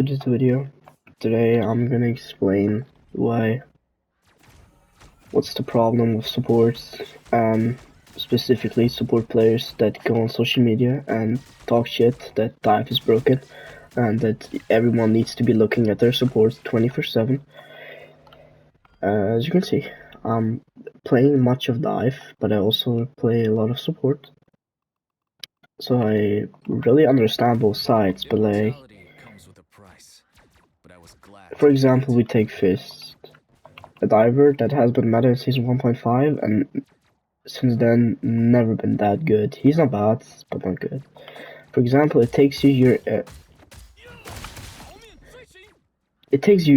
This video. Today I'm gonna explain what's the problem with supports, specifically support players that go on social media and talk shit that Dive is broken and that everyone needs to be looking at their supports 24/7. As you can see, I'm playing much of Dive, but I also play a lot of support. So I really understand both sides, but like, for example, we take Fist, a diver that has been meta in season 1.5 and since then never been that good. He's not bad, but not good. For example, it takes you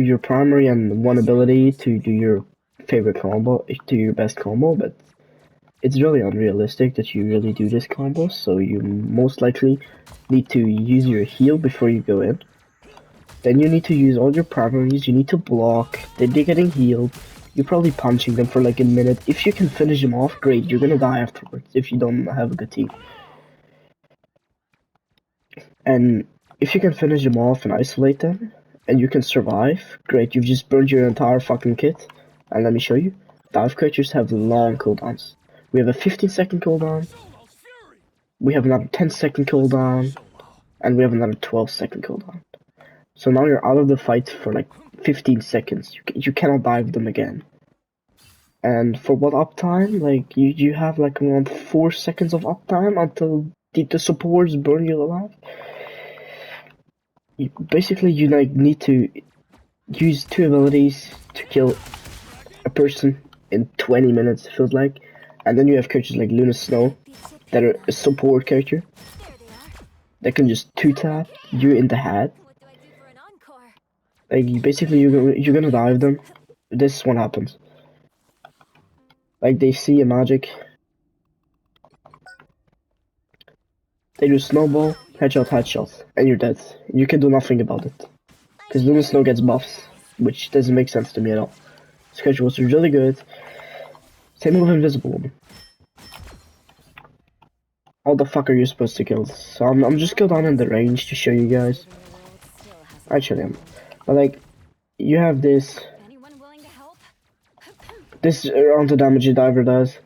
your primary and one ability to do your favorite combo, to your best combo, but it's really unrealistic that you really do this combo, so you most likely need to use your heal before you go in. Then you need to use all your primaries, you need to block, then they're getting healed, you're probably punching them for like a minute. If you can finish them off, great, you're gonna die afterwards if you don't have a good team. And if you can finish them off and isolate them, and you can survive, great, you've just burned your entire fucking kit. And let me show you, dive creatures have long cooldowns. We have a 15-second cooldown, we have another 10-second cooldown, and we have another 12-second cooldown. So now you're out of the fight for like 15 seconds. You cannot dive them again. And for what uptime? Like you have like around 4 seconds of uptime until the supports burn you alive. Basically, you like need to use 2 abilities to kill a person in 20 minutes. It feels like, and then you have characters like Luna Snow that are a support character that can just 2-tap you in the head. Like basically, you're gonna dive them. This is what happens. Like they see a magic, they do snowball, headshot, and you're dead. You can do nothing about it. Because Luna Snow gets buffs, which doesn't make sense to me at all. This character was really good. Same with Invisible Woman. How the fuck are you supposed to kill this? So I'm just go down in the range to show you guys. Actually, but like, you have this. This around the damage a diver does.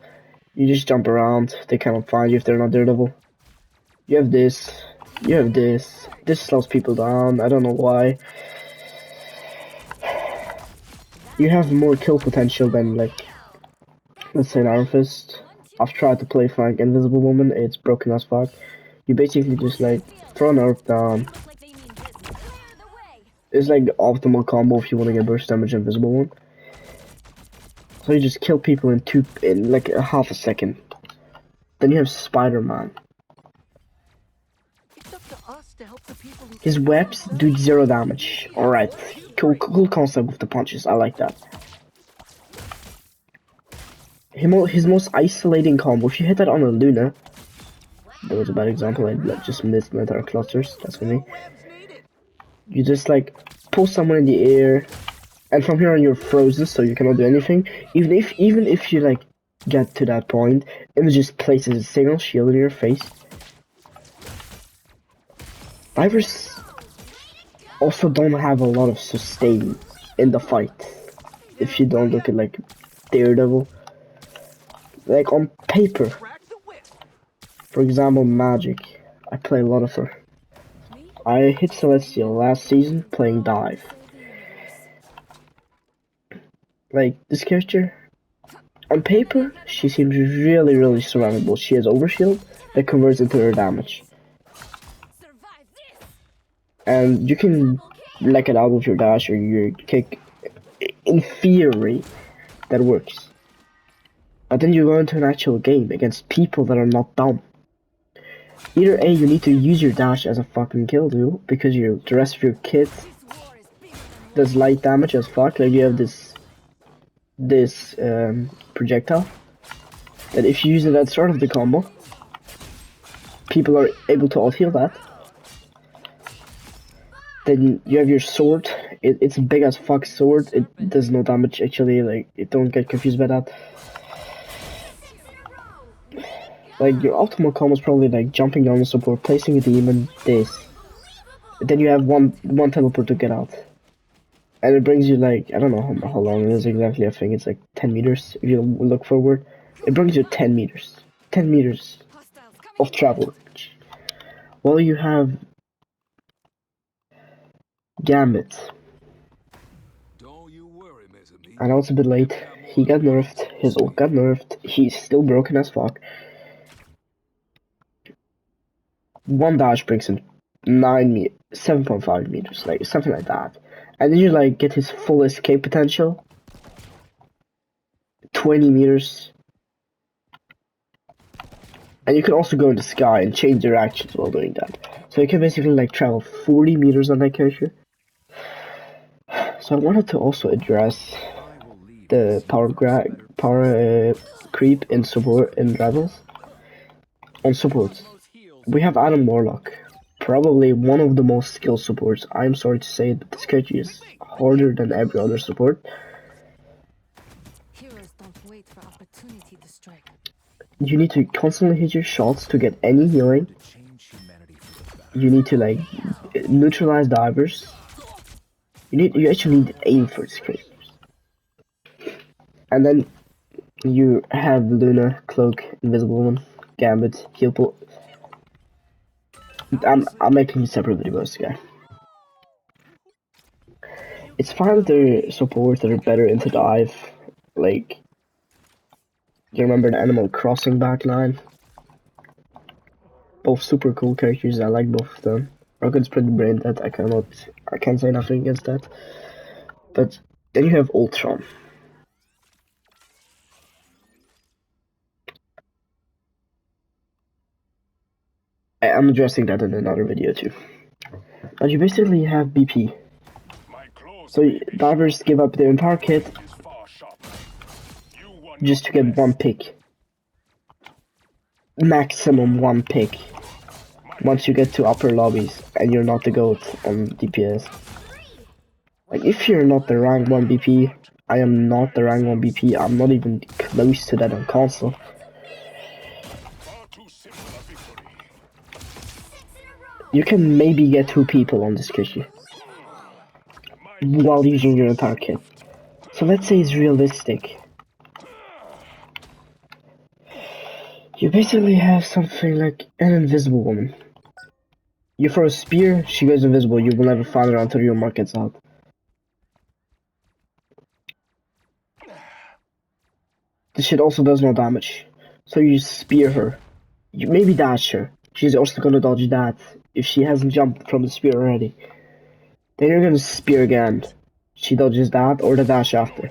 You just jump around, they cannot find you if they're not Daredevil. You have this, this slows people down, I don't know why. You have more kill potential than like, let's say an Iron Fist. I've tried to play flank Invisible Woman, it's broken as fuck. You basically just like, throw an earth down. It's like the optimal combo if you want to get burst damage Invisible One. So you just kill people in like a half a second. Then you have Spider-Man. His webs do 0 damage. Alright, cool concept with the punches, I like that. His most isolating combo, if you hit that on a Luna, that was a bad example, I just missed my entire clusters, that's for me. You just like, pull someone in the air, and from here on you're frozen, so you cannot do anything. Even if you like, get to that point, it just places a single shield in your face. Divers also don't have a lot of sustain in the fight. If you don't look at like Daredevil. Like on paper. For example, Magic. I play a lot of her. I hit Celestial last season playing Dive. Like this character, on paper, she seems really survivable. She has overshield that converts into her damage. And you can like it out with your dash or your kick. In theory, that works. But then you go into an actual game against people that are not dumb. Either A, you need to use your dash as a fucking kill tool, because the rest of your kit does light damage as fuck. Like you have this projectile that if you use it at the start of the combo, people are able to out-heal that. Then you have your sword. It's a big as fuck sword. It does no damage actually. Like, don't get confused by that. Like your optimal combo is probably like jumping on the support, placing a demon, this. Then you have one teleport to get out. And it brings you like, I don't know how long it is exactly, I think it's like 10 meters if you look forward. It brings you 10 meters. 10 meters of travel. Well, you have Gambit. I know it's a bit late. He got nerfed. His ult got nerfed. He's still broken as fuck. One dash brings him 7.5 meters, like something like that. And then you like get his full escape potential. 20 meters. And you can also go in the sky and change directions while doing that. So you can basically like travel 40 meters on that character. So I wanted to also address the power creep in support in Rebels. On supports, we have Adam Warlock, probably one of the most skilled supports. I'm sorry to say that this character is harder than every other support. Heroes don't wait for opportunity to strike. You need to constantly hit your shots to get any healing. You need to like neutralize divers. You actually need to aim for this character. And then you have Luna, Cloak, Invisible Woman, Gambit, Heal Pool. I'm making a separate video about this guy. It's fine that there are supports that are better into dive, like, you remember the Animal Crossing backline? Both super cool characters, I like both of them. Rocket's pretty brain dead, I can't say nothing against that. But then you have Ultron. I'm addressing that in another video too. But you basically have BP. So divers give up their entire kit just to get one pick. Maximum one pick. Once you get to upper lobbies and you're not the GOAT on DPS. Like if you're not the rank 1 BP, I am not the rank 1 BP, I'm not even close to that on console. You can maybe get 2 people on this kitchen while using your entire kit. So let's say it's realistic. You basically have something like an invisible woman. You throw a spear, she goes invisible, you will never find her until your mark gets out. This shit also does no damage. So you spear her. You maybe dash her. She's also gonna dodge that if she hasn't jumped from the spear already. Then you're gonna spear again. She dodges that or the dash after.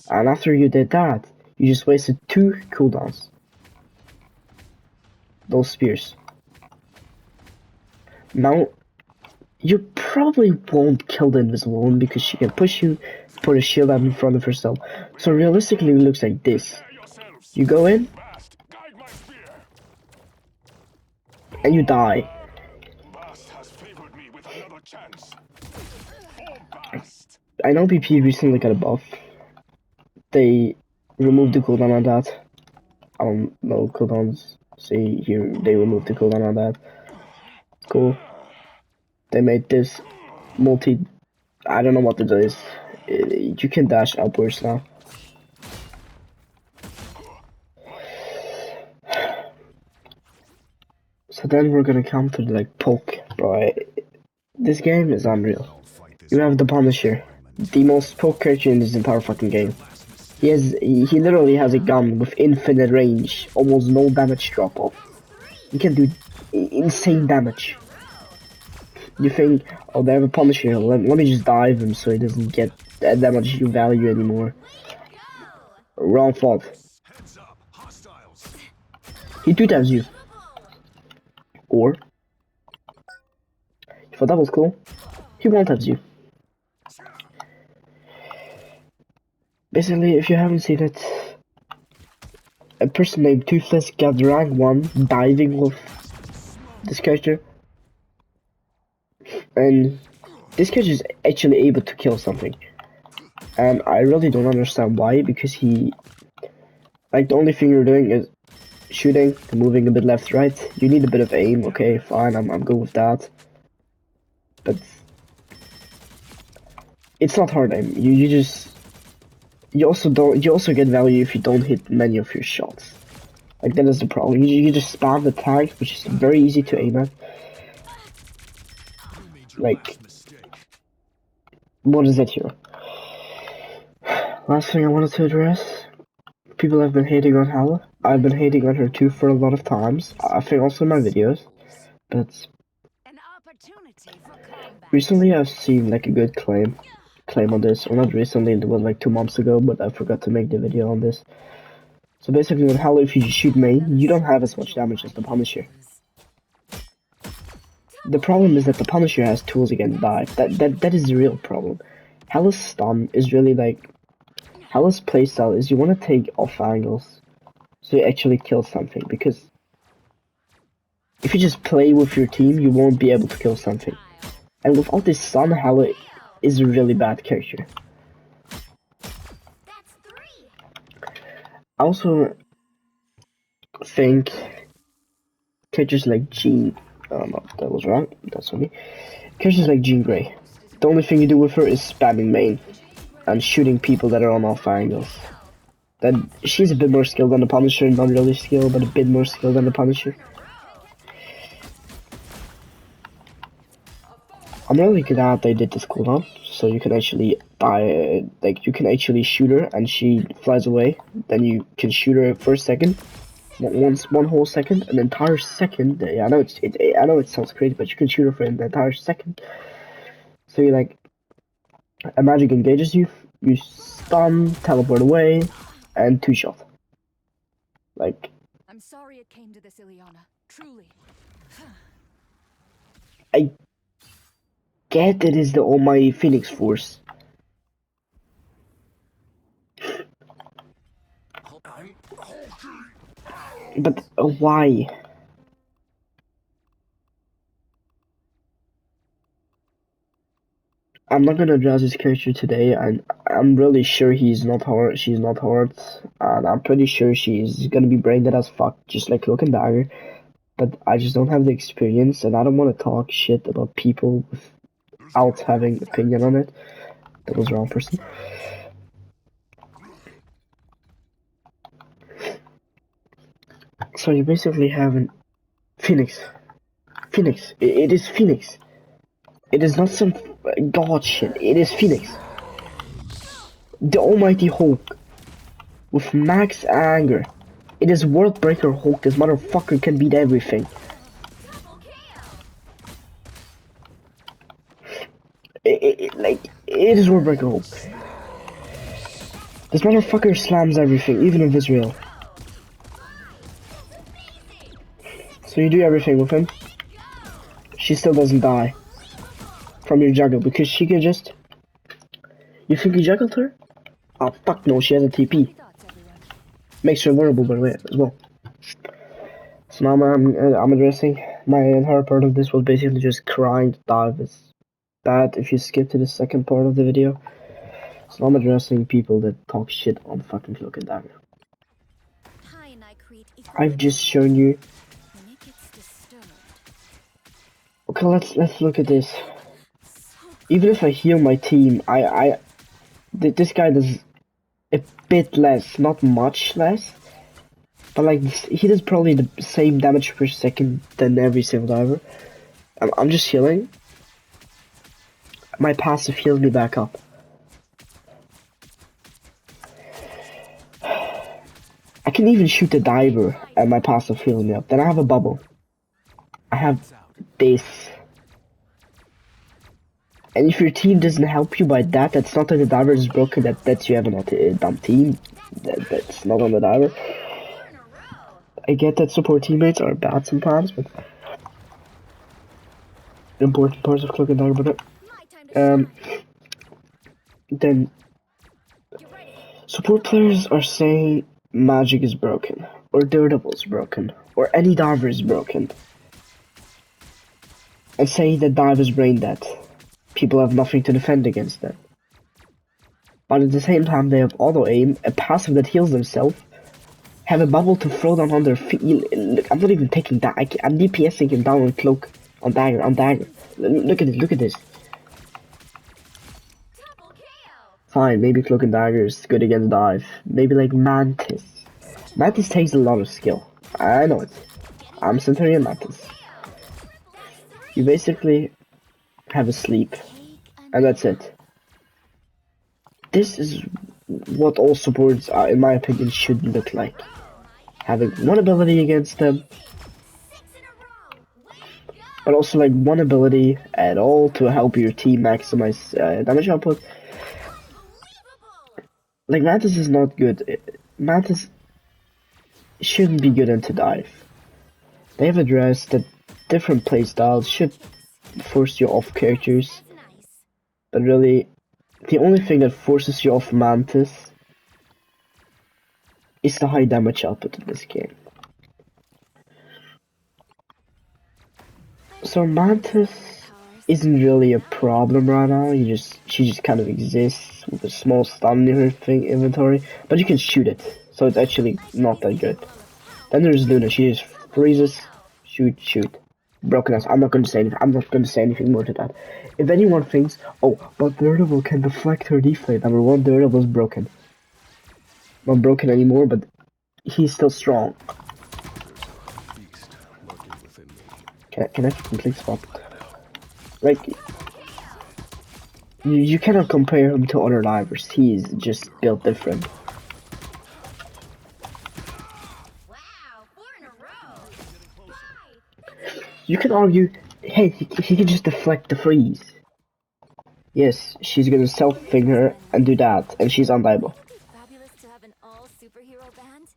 And after you did that, you just wasted 2 cooldowns. Those spears. Now, you probably won't kill the invisible one because she can push you, put a shield up in front of herself. So realistically it looks like this. You go in, and you die. I know BP recently got a buff. They removed the cooldown on that. I don't know cooldowns. See here, they removed the cooldown on that. Cool. They made this multi. I don't know what it is. You can dash upwards now. So then we're gonna come to the, like, poke, bro. This game is unreal. You have the Punisher, the most poke character in this entire fucking game. He literally has a gun with infinite range, almost no damage drop off. He can do insane damage. You think, oh, they have a Punisher, let me just dive him so he doesn't get that much value anymore. Wrong fault. He 2-taps you. Or, if that was cool, he 1-taps you. Basically, if you haven't seen it, a person named Toothless got rank 1 diving with this character. And this character is actually able to kill something. And I really don't understand why, because he... Like, the only thing you're doing is shooting, moving a bit left, right. You need a bit of aim, okay, fine, I'm good with that. But it's not hard aim. You also get value if you don't hit many of your shots. Like that is the problem. You just spam the tag, which is very easy to aim at. Like, what is that here? Last thing I wanted to address. People have been hating on Hala. I've been hating on her too for a lot of times. I think also in my videos. But recently I've seen like a good claim on this. Or not recently, it was like 2 months ago, but I forgot to make the video on this. So basically with Hala, if you shoot main, you don't have as much damage as the Punisher. The problem is that the Punisher has tools against dive. That is the real problem. Hala's stun is really like... Hala's playstyle is you want to take off angles so you actually kill something, because if you just play with your team, you won't be able to kill something. And without this stun, Hala is a really bad character. I also think characters like Jean... Oh no, that was wrong. That's on me. Characters like Jean Grey. The only thing you do with her is spamming main and shooting people that are on off angles. Then she's a bit more skilled than the Punisher, not really skilled, but a bit more skilled than the Punisher. I'm really glad they did this cooldown, so you can actually buy, like you can actually shoot her and she flies away. Then you can shoot her for a second, one whole second, an entire second. I know it sounds crazy, but you can shoot her for an entire second. So you like. A magic engages you, you stun, teleport away, and 2-shot. Like... I'm sorry it came to this, Illyana. Truly. I get it is the almighty Phoenix Force. But why? I'm not gonna address his character today, and I'm really sure he's not hard. She's not hard, and I'm pretty sure she's gonna be brain dead as fuck, just like Cloak and Dagger. But I just don't have the experience, and I don't want to talk shit about people without having opinion on it. That was the wrong person. So you basically have an Phoenix. Phoenix. It is Phoenix. It is not some god shit. It is Phoenix. The almighty Hulk. With max anger. It is World Breaker Hulk. This motherfucker can beat everything. It is World Breaker Hulk. This motherfucker slams everything, even in Israel. So you do everything with him. She still doesn't die from your juggle, because she can just... You think you juggled her? Oh fuck no, she has a TP. Makes her vulnerable by the way as well. So now I'm addressing my entire part of this was basically just crying to dive. It's bad if you skip to the second part of the video. So I'm addressing people that talk shit on fucking Cloak and Dagger. I've just shown you. Okay, let's look at this. Even if I heal my team, this guy does a bit less, not much less, but like he does probably the same damage per second than every single diver. I'm just healing. My passive heals me back up. I can even shoot the diver and my passive heals me up. Then I have a bubble. I have this. And if your team doesn't help you by that, that's not that the diver is broken, that's you have a dumb team. That's not on the diver. I get that support teammates are bad sometimes, but important parts of Cloak and Dagger, but then support players are saying Magic is broken, or Daredevil is broken, or any diver is broken, and say that dive is brain dead. People have nothing to defend against that. But at the same time, they have auto aim, a passive that heals themselves, have a bubble to throw down on their feet. Look, I'm not even taking that. I'm DPSing him down on Cloak, on Dagger, Look at this. Look at this. Fine, maybe Cloak and Dagger is good against dive. Maybe like Mantis. Mantis takes a lot of skill. I know it. I'm Centurion Mantis. You basically have a sleep, and that's it. This is what all supports, in my opinion, should look like. Having one ability against them, but also like one ability at all to help your team maximize damage output. Like Mantis is not good. Mantis shouldn't be good into dive. They have addressed that different playstyles should force you off characters, but really, the only thing that forces you off Mantis is the high damage output in this game. So Mantis isn't really a problem right now. She just kind of exists with a small stun in her inventory, but you can shoot it, so it's actually not that good. Then there's Luna. She just freezes, shoot. Broken ass. I'm not going to say anything. I'm not going to say anything more to that. If anyone thinks, oh, but Daredevil can deflect her deflate. Number one, Daredevil's broken. Not broken anymore, but he's still strong. Can I complete stop? Like, you cannot compare him to other divers. He's just built different. You can argue, hey, he can just deflect the freeze. Yes, she's gonna self-finger and do that, and she's undiable. Fabulous to have an all-superhero band.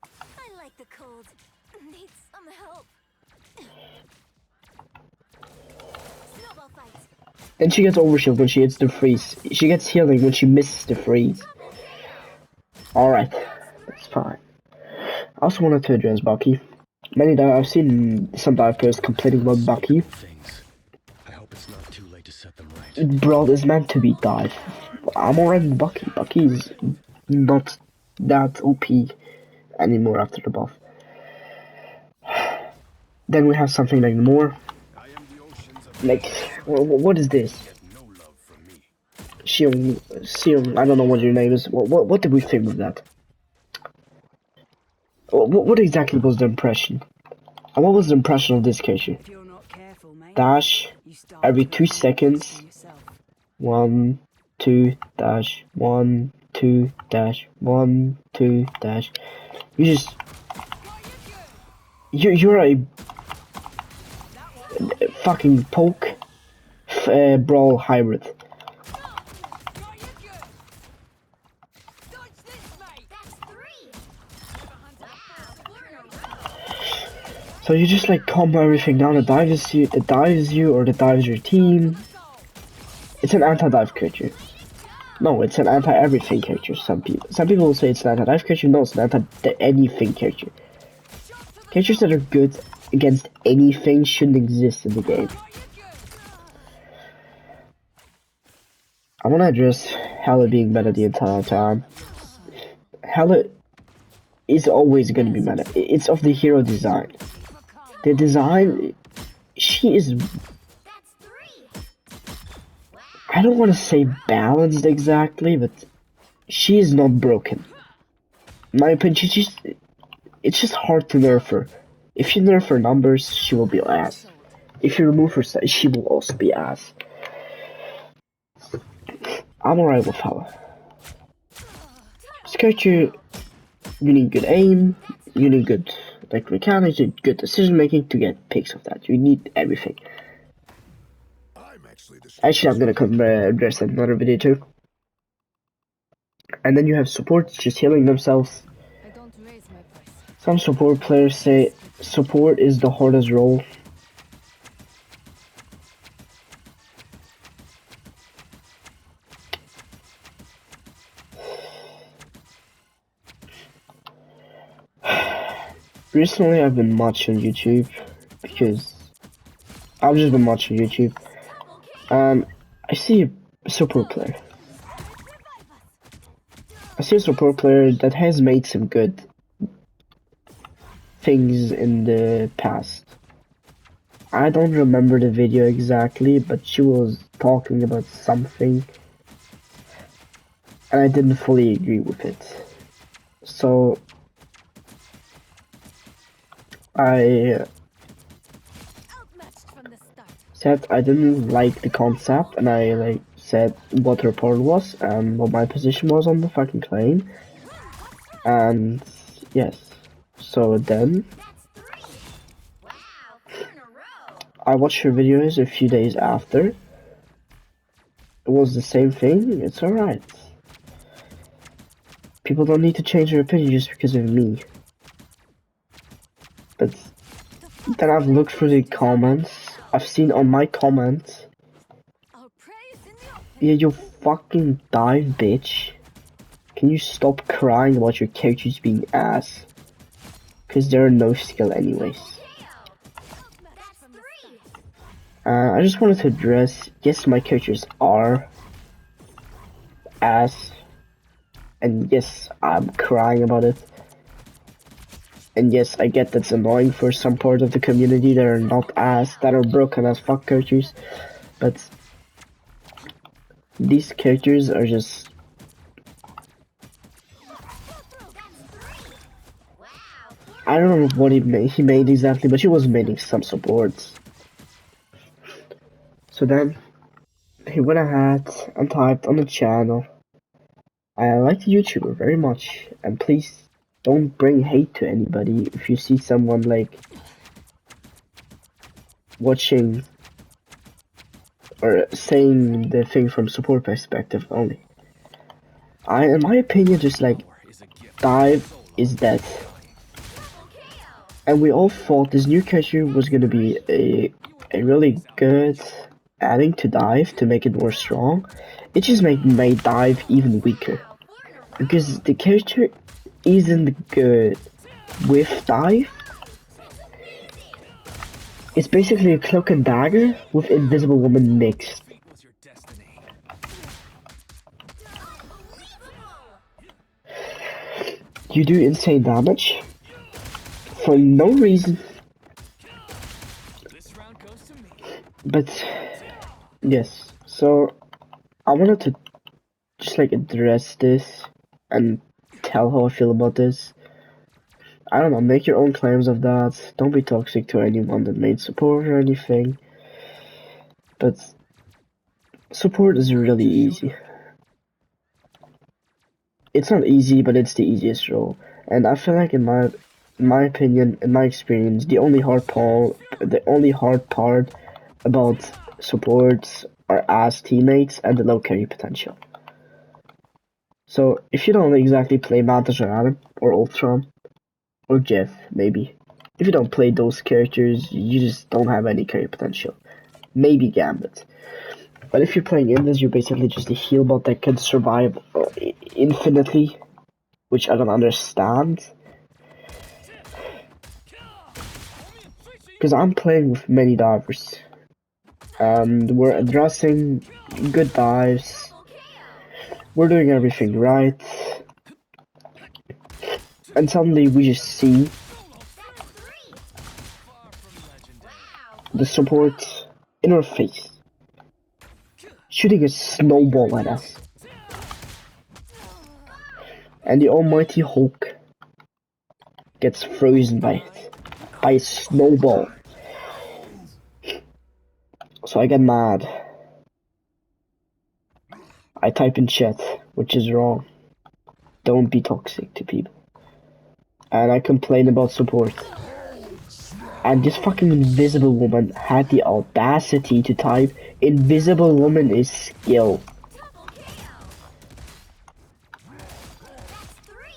I like the cold. Need some help. Snowball fight. Then she gets overshield when she hits the freeze. She gets healing when she misses the freeze. Alright, that's fine. I also wanted to address Bucky. I've seen some dive players complaining about Bucky. I hope it's not too late to set them right. Brawl is meant to be dive. I'm alright with Bucky. Bucky's not that OP anymore after the buff. Then we have something like more. Like, what is this? Xion, I don't know what your name is. What did we think of that? What exactly was the impression? And what was the impression of this character? Dash every 2 seconds. 1, 2, dash, 1, 2, dash, 1, 2, dash. You're a fucking poke brawl hybrid. So you just like combo everything down. It dives you, or it dives your team. It's an anti-dive character. No, it's an anti-everything character. Some people will say it's an anti-dive character. No, it's an anti-anything character. Characters that are good against anything shouldn't exist in the game. I want to address Hela being meta the entire time. Hela is always going to be meta. It's of the hero design. The design, she is, I don't want to say balanced exactly, but she is not broken. In my opinion, it's just hard to nerf her. If you nerf her numbers, she will be ass. If you remove her size, she will also be ass. I'm alright with Hela. This character, you need good aim, you need good like mechanics, good decision making to get picks of that. You need everything. Actually, I'm gonna address that in another video too. And then you have supports just healing themselves. Some support players say support is the hardest role. Recently, I've been watching YouTube because I've just been watching YouTube. I see a support player. I see a support player that has made some good things in the past. I don't remember the video exactly, but she was talking about something, and I didn't fully agree with it. So I Outmatched from the start. said I didn't like the concept, and I like said what her point was and what my position was on the fucking claim, and yes. So then That's 3. Wow, 4 in a row. I watched her videos a few days after. It was the same thing. It's alright. People don't need to change their opinion just because of me. But then I've looked through the comments. I've seen on my comments, Our prey is in the open. yeah, you fucking dive, bitch. Can you stop crying about your characters being ass? Because they're no skill anyways. That's 3. I just wanted to address, yes, my characters are ass. And yes, I'm crying about it. And yes, I get that's annoying for some part of the community that are not ass, that are broken as fuck characters. But these characters are just... I don't know what he made exactly, but he was making some supports. So then, he went ahead and typed on the channel, I like the YouTuber very much, and please don't bring hate to anybody if you see someone like watching or saying the thing from support perspective only. In my opinion, just like Dive is dead, and we all thought this new character was gonna be a really good adding to Dive to make it more strong. It just made Dive even weaker because the character isn't good with Dive. It's basically a cloak and dagger with Invisible Woman mixed. You do insane damage for no reason. But yes, so I wanted to just like address this and tell how I feel about this. I don't know, make your own claims of that. Don't be toxic to anyone that made support or anything. But support is really easy. It's not easy, but it's the easiest role. And I feel like in my opinion, in my experience, the only hard part about supports are ass teammates and the low carry potential. So if you don't exactly play Mantis or Adam or Ultron or Jeff, maybe. If you don't play those characters, you just don't have any carry potential. Maybe Gambit. But if you're playing Invis, you're basically just a heal bot that can survive infinitely, which I don't understand. Because I'm playing with many divers, and we're addressing good dives. We're doing everything right, and suddenly we just see the support in our face, shooting a snowball at us. And the almighty Hulk gets frozen by it, by a snowball. So I get mad. I type in chat, which is wrong. Don't be toxic to people. And I complain about support. And this fucking Invisible Woman had the audacity to type, Invisible Woman is skill.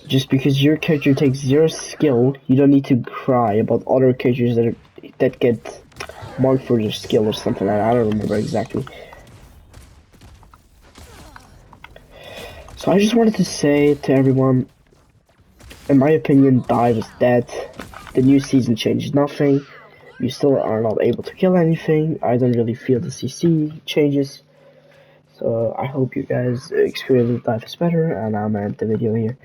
Just because your character takes 0 skill, you don't need to cry about other characters that get marked for their skill or something like that. I don't remember exactly. So I just wanted to say to everyone, in my opinion, Dive is dead. The new season changed nothing. You still are not able to kill anything. I don't really feel the CC changes. So I hope you guys experience Dive is better, and I'm gonna end the video here.